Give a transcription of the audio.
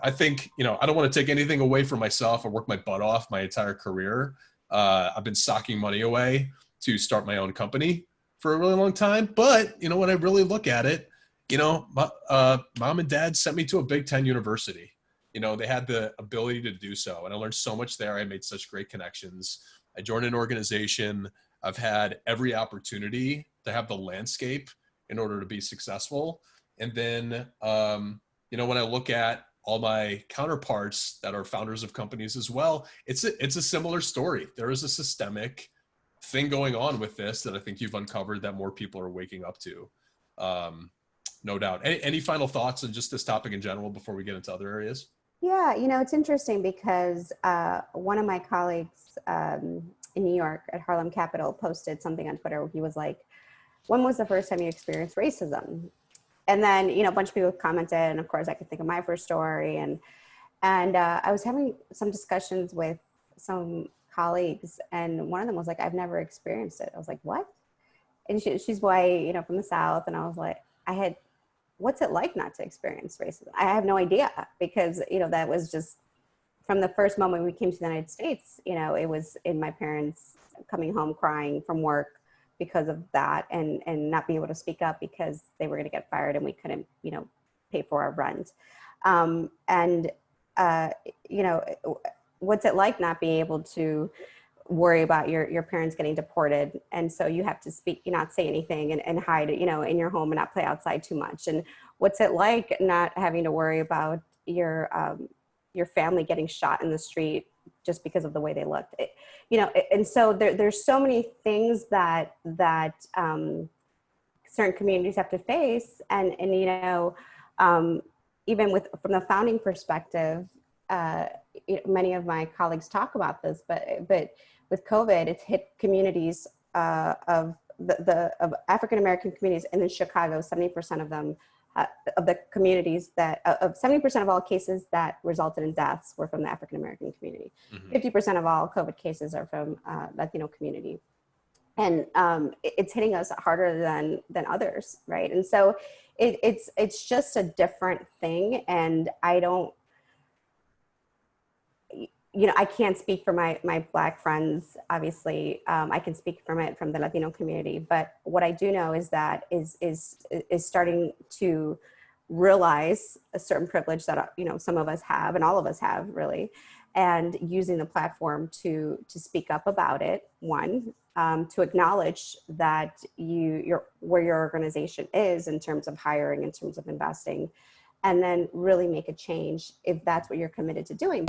I think, I don't want to take anything away from myself. I worked my butt off my entire career. I've been socking money away to start my own company for a really long time. But, when I really look at it, mom and dad sent me to a Big Ten university. They had the ability to do so. And I learned so much there. I made such great connections. I joined an organization. I've had every opportunity to have the landscape in order to be successful. And then, when I look at all my counterparts that are founders of companies as well, it's a similar story. There is a systemic thing going on with this that I think you've uncovered that more people are waking up to. No doubt. Any final thoughts on just this topic in general before we get into other areas? Yeah, it's interesting because one of my colleagues in New York at Harlem Capital posted something on Twitter where he was like, when was the first time you experienced racism? And then, a bunch of people commented, and of course I could think of my first story. And I was having some discussions with some colleagues, and one of them was like, I've never experienced it. I was like, what? And she's white, from the South. And I was like, what's it like not to experience racism? I have no idea, because, that was just from the first moment we came to the United States, it was in my parents coming home crying from work because of that, and not being able to speak up because they were going to get fired and we couldn't, pay for our rent. What's it like not being able to worry about your parents getting deported, and so you have to speak, not say anything, and hide, in your home and not play outside too much? And what's it like not having to worry about your family getting shot in the street just because of the way they looked? And so there's so many things that certain communities have to face, and even from the founding perspective, many of my colleagues talk about this, but with COVID, it's hit communities of African American communities, and in Chicago, 70% of them, of the communities of 70% of all cases that resulted in deaths were from the African American community. 50% of all COVID cases are from Latino community, and it's hitting us harder than others, right? And so it's just a different thing, and I can't speak for my Black friends, obviously. I can speak from the Latino community, but what I do know is that is starting to realize a certain privilege that, some of us have, and all of us have, really, and using the platform to speak up about it. One, to acknowledge that where your organization is in terms of hiring, in terms of investing, and then really make a change if that's what you're committed to doing.